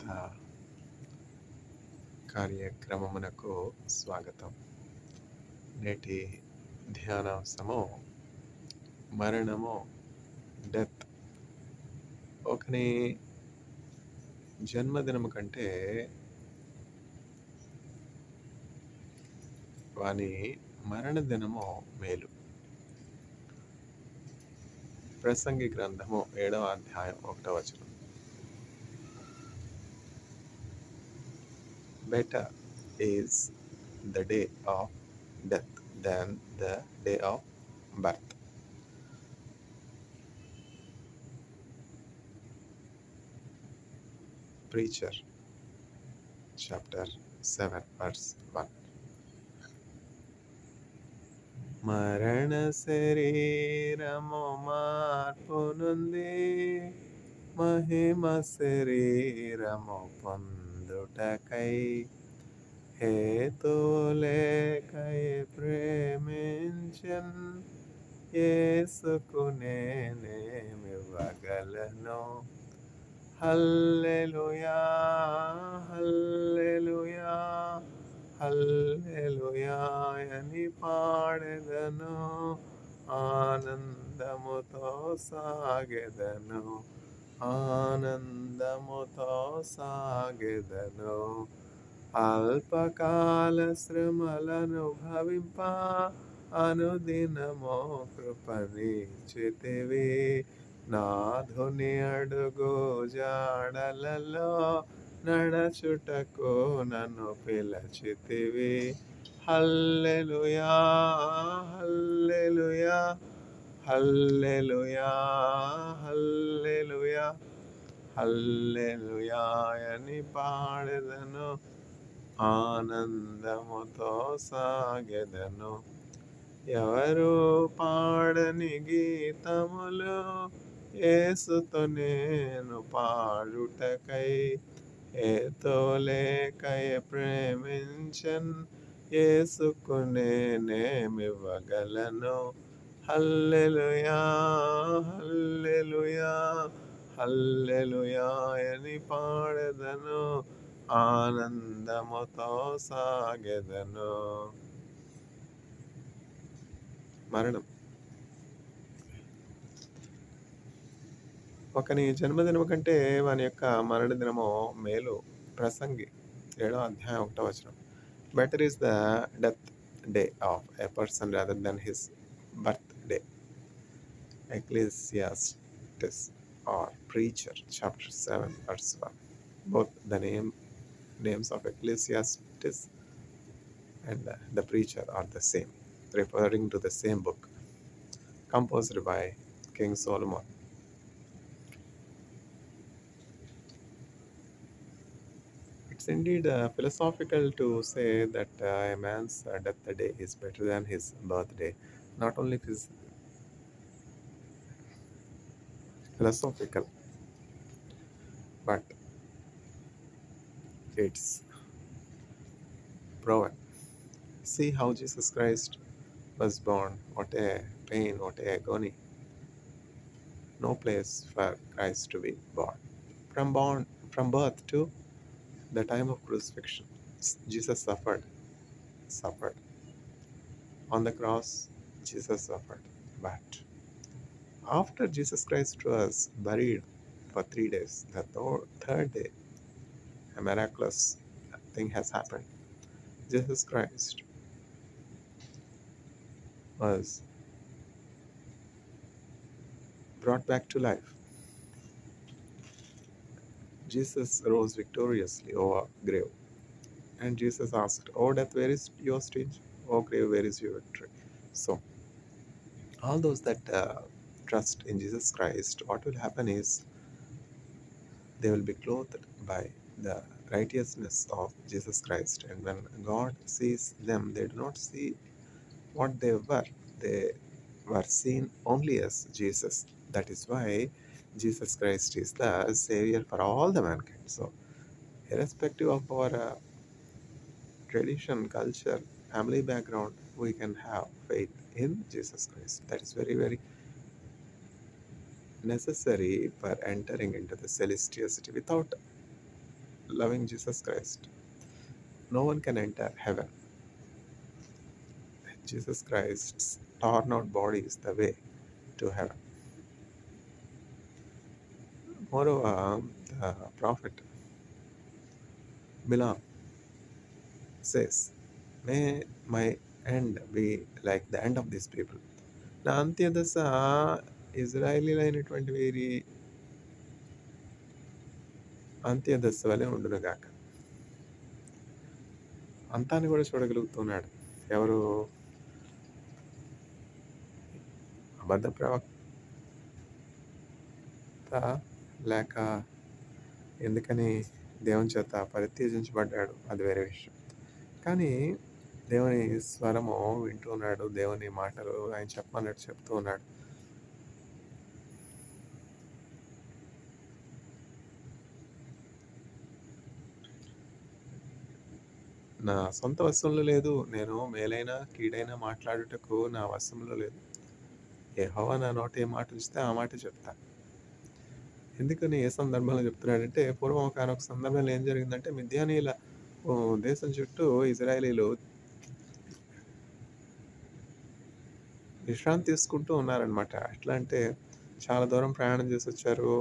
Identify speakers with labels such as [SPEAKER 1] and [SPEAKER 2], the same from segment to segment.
[SPEAKER 1] కథ కార్యక్రమమునకు స్వాగతం. నేటి ధ్యానాంశము మరణము, డెత్. ఒకని జన్మదినము కంటే వాని మరణదినము మేలు. ప్రసంగి గ్రంథము 7వ అధ్యాయం 1వ వచనం. Better is the day of death than the day of birth. Preacher, chapter 7, verse 1. మరణ శరీరము మార్పునుంది, మహిమ శరీరము పొందుటకై హేతులేకై ప్రేమించన్ యేసుకు నేనేమివ్వగలను. హల్లెలూయా, హల్లెలూయా, హల్లెలూయా అని పాడెదను, ఆనందముతో సాగెదను, ఆనందముతో సాగెదను. అల్పకాల శ్రమలను భవింప అనుదినము కృపనిచ్చితివి, నాథుని అడుగు జాడలలో నడచుటకు నన్ను పిలచితివి. హల్లెలూయా, హల్లెలూయా, హల్లెలూయా, హల్లెలూయా, హల్లెలూయా అని పాడెదను, ఆనందముతో సాగెదను. ఎవరు పాడని గీతములు యేసుతో నేను పాడుటకై హేతులేకై ప్రేమించన్ యేసుకు నేనేమివ్వగలను. హల్లెలూయా, హల్లెలూయా, హల్లెలూయా అని పాడెదను, ఆనందముతో సాగెదను. మరణం. ఒకని జన్మదినము కంటే వాని యొక్క మరణదినము మేలు. ప్రసంగి 7వ అధ్యాయం 1వ వచనం. Better is the death day of a person rather than his birth day. Ecclesiastes or Preacher, chapter 7, verse 1. Both the names of Ecclesiastes and the Preacher are the same, referring to the same book, composed by King Solomon. It's indeed philosophical to say that a man's death day is better than his birthday. Not only it is philosophical, but it's proven. See how Jesus Christ was born. What a pain, what a agony. No place for Christ to be born. From birth to the time of crucifixion, Jesus suffered. On the cross, Jesus suffered. But after Jesus Christ was buried for 3 days, the third day, a miraculous thing has happened. Jesus Christ was brought back to life. Jesus rose victoriously over grave. And Jesus asked, "O death, where is your sting? O grave, where is your victory?" So, all those that trust in Jesus Christ, what will happen is they will be clothed by the righteousness of Jesus Christ. And when God sees them, they do not see what they were. They were seen only as Jesus. That is why Jesus Christ is the Savior for all the mankind. So, irrespective of our tradition, culture, family background, we can have faith in Jesus Christ. That is very, very necessary for entering into the celestial city. Without loving Jesus Christ, no one can enter heaven. Jesus Christ's torn out body is the way to heaven. Moreover, the prophet Bilam says, may my end be like the end of these people. నా అంత్యదశ ఇజ్రాయేలీలైనటువంటి వీరి అంత్యదశ వలె ఉండునుగాక. అంతాన్ని కూడా చూడగలుగుతున్నాడు. ఎవరు? అబద్ధ ప్రవక్త లేక ఎందుకని దేవుని చేత పరిత్యజించబడ్డాడు, అది వేరే విషయం. కానీ దేవుని స్వరము వింటూ ఉన్నాడు, దేవుని మాటలు ఆయన చెప్పమన్నట్టు చెప్తూ ఉన్నాడు. నా సొంత వశంలో లేదు, నేను మేలైనా కీడైనా మాట్లాడుటకు నా వశంలో లేదు. యెహోవా నా నోట ఏ మాట ఉంచితే ఆ మాట చెప్తా. ఎందుకని ఏ సందర్భంలో చెప్తున్నాడంటే, పూర్వం ఒకనొక సందర్భంలో ఏం జరిగిందంటే, మిద్యానీయుల దేశం చుట్టూ ఇజ్రాయేలీలు విశ్రాంతి తీసుకుంటూ ఉన్నారనమాట. ఎట్లా అంటే చాలా దూరం ప్రయాణం చేసి వచ్చారు.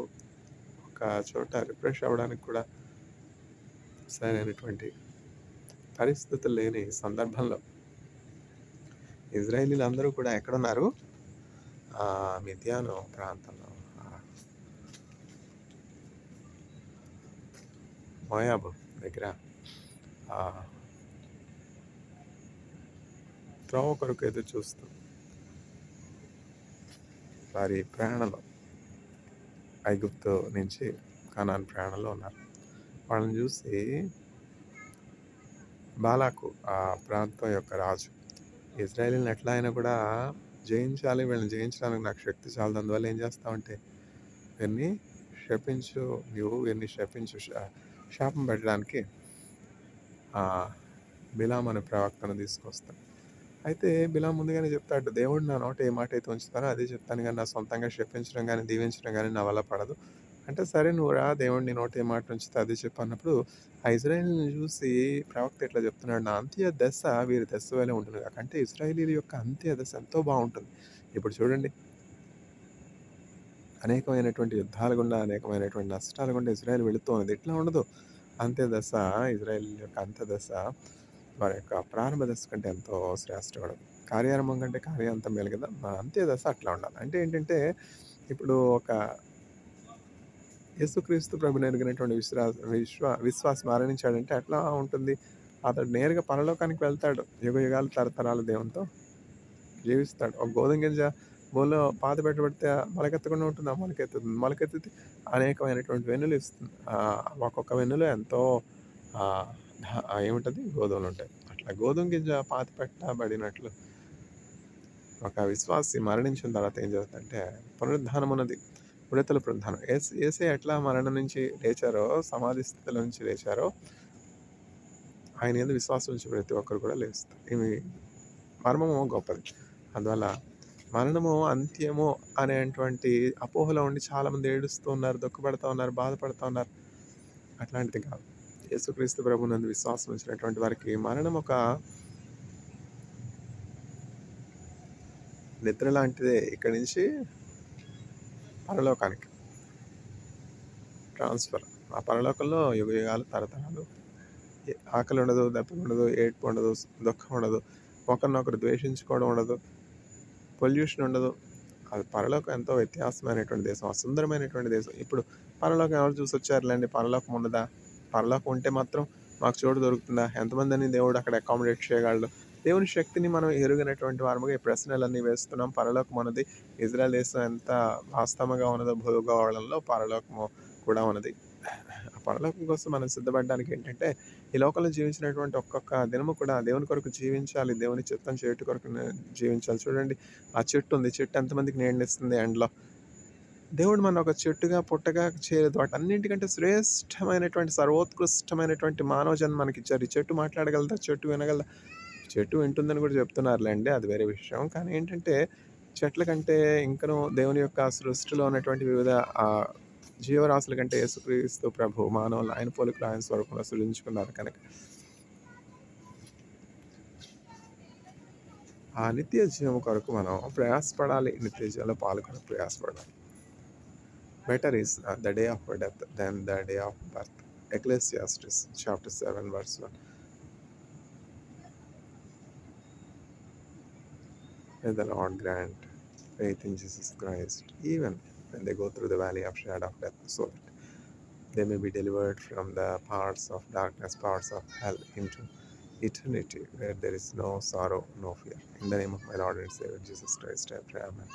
[SPEAKER 1] ఒక చోట రిఫ్రెష్ అవ్వడానికి కూడా సరైనటువంటి పరిస్థితులు లేని సందర్భంలో ఇజ్రాయేలీలు అందరూ కూడా ఎక్కడున్నారు? మిద్యాను ప్రాంతంలో, మోయాబు దగ్గర త్రోవ కొరకు ఎదురు చూస్తూ వారి ప్రయాణంలో ఐగుప్తు నుంచి కనాన్ ప్రయాణంలో ఉన్నారు. వాళ్ళని చూసి బాలాకు, ఆ ప్రాంతం యొక్క రాజు, ఇజ్రాయేలీని ఎట్లా అయినా కూడా జయించాలి, వీళ్ళని జయించడానికి నాకు శక్తి చాలదు, అందువల్ల ఏం చేస్తామంటే వీరిని శపించు, నువ్వు వీరిని శపించు, శాపం పెట్టడానికి బిలాం అనే ప్రవక్తను తీసుకొస్తాడు. అయితే బిలాం ముందుగానే చెప్తాడు, దేవుడు నా నోట ఏ మాట అయితే ఉంచుతారో అదే చెప్తాను, కానీ నా సొంతంగా శపించడం కానీ దీవించడం కానీ నా వల్ల పడదు అంటే, సరే నువ్వు రా, దేవుడు నీ నోట ఏ మాట ఉంచితే అదే చెప్పు అన్నప్పుడు ఆ ఇజ్రాయేలీని చూసి ప్రవక్త ఇట్లా చెప్తున్నాడు, నా అంత్య దశ వీరి దశ వలె ఉంటుంది కాక. అంటే ఇజ్రాయేలీల యొక్క అంత్య దశ ఎంతో బాగుంటుంది. ఇప్పుడు చూడండి, అనేకమైనటువంటి యుద్ధాల గుండా, అనేకమైనటువంటి నష్టాల గుండా ఇజ్రాయేల్ వెళుతూ ఉన్నది. ఎట్లా ఉండదు అంత్యదశ, ఇజ్రాయేల్ యొక్క అంత్యదశ వారి యొక్క ప్రారంభ దశ కంటే ఎంతో శ్రేష్టపడదు. కార్యారంభం కంటే కార్యాంతం మేలు కదా. మన అంత్యదశ అట్లా ఉండాలి. అంటే ఏంటంటే, ఇప్పుడు ఒక యేసుక్రీస్తు ప్రభుని ఎరిగినటువంటి విశ్వాసం మరణించాడంటే ఎట్లా ఉంటుంది? అతడు నేరుగా పరలోకానికి వెళ్తాడు, యుగ యుగాలు తరతరాలు దేవునితో జీవిస్తాడు. ఒక గోధుమ గింజ భూమిలో పాత పెట్టబడితే మొలకెత్తకుండా ఉంటుందా? మొలకెత్తుతుంది. మొలకెత్తి అనేకమైనటువంటి వెన్నులు ఇస్తుంది. ఒక్కొక్క వెన్నులో ఎంతో ఏముంటుంది? గోధుమలు ఉంటాయి. అట్లా గోధుమ గింజ పాత పెట్టబడినట్లు ఒక విశ్వాసి మరణించిన తర్వాత ఏం జరుగుతుందంటే పునరుద్ధానం ఉన్నది, ఉడతల పునరుద్ధానం. ఏసే ఎట్లా మరణం నుంచి లేచారో, సమాధి స్థితిలో నుంచి లేచారో, ఆయన యందు విశ్వాసం నుంచి ప్రతి ఒక్కరు కూడా లేస్తారు. ఇవి మర్మము గొప్పది. అందువల్ల మరణము అంత్యము అనేటువంటి అపోహలో ఉండి చాలామంది ఏడుస్తూ ఉన్నారు, దుఃఖపడుతూ ఉన్నారు, బాధపడుతూ ఉన్నారు. అట్లాంటిది కాదు. యేసుక్రీస్తు ప్రభునందు విశ్వాసం ఉంచినటువంటి వారికి మరణం ఒక నిద్ర లాంటిదే. ఇక్కడి నుంచి పరలోకానికి ట్రాన్స్ఫర్. ఆ పరలోకంలో యుగ యుగాలు తరతరాలు ఆకలి ఉండదు, దెబ్బలు ఉండదు, ఏడ్పు ఉండదు, దుఃఖం ఉండదు, ఒకరినొకరు ద్వేషించుకోవడం ఉండదు, పొల్యూషన్ ఉండదు. అది పరలోకం ఎంతో వ్యత్యాసమైనటువంటి దేశం, అసుందరమైనటువంటి దేశం. ఇప్పుడు పరలోకం ఎవరు చూసి వచ్చారులేండి? పరలోకం ఉండదా? పరలోకం ఉంటే మాత్రం మాకు చోటు దొరుకుతుందా? ఎంతమందిని దేవుడు అక్కడ అకామిడేట్ చేయగలడు? దేవుని శక్తిని మనం ఎరుగినటువంటి వారముగా ఈ ప్రశ్నలన్నీ వేస్తున్నాం. పరలోకం ఉన్నది. ఇజ్రాయెల్ దేశం ఎంత వాస్తవంగా ఉన్నదో భూగోళంలో పరలోకము కూడా ఉన్నది. ఆ పరలోకం కోసం మనం సిద్ధపడడానికి ఏంటంటే, ఈ లోకంలో జీవించినటువంటి ఒక్కొక్క దినము కూడా దేవుని కొరకు జీవించాలి, దేవుని చిత్తం చేటు కొరకు జీవించాలి. చూడండి, ఆ చెట్టు ఉంది, చెట్టు ఎంతమందికి నీడనిస్తుంది ఎండలో? దేవుడు మన ఒక చెట్టుగా పుట్టగా చేయలేదు, వాటన్నింటికంటే శ్రేష్టమైనటువంటి సర్వోత్కృష్టమైనటువంటి మానవ జన్మ మనకిచ్చారు. ఈ చెట్టు మాట్లాడగలదా? చెట్టు వినగలదా? చెట్టు వింటుందని కూడా చెప్తున్నారులేండి, అది వేరే విషయం. కానీ ఏంటంటే, చెట్ల కంటే ఇంకనూ దేవుని యొక్క సృష్టిలో ఉన్నటువంటి వివిధ జీవరాశుల కంటే యేసుక్రీస్తు ప్రభు మానవులు ఆయన పోలికలు ఆయన స్వరూపంలో సృజించుకున్నారు కనుక ఆ నిత్య జీవం కొరకు మనం ప్రయాసపడాలి. నిత్య జీవంలో పాల్గొని ప్రయాసపడాలి. Better is the day of death then the day of birth. Ecclesiastes chapter 7 verse 1. May the Lord grant faith in Jesus Christ even when they go through the valley of shadow of death, so that they may be delivered from the parts of darkness, parts of hell, into eternity where there is no sorrow, no fear. In the name of my Lord and Savior Jesus Christ, I pray. Amen.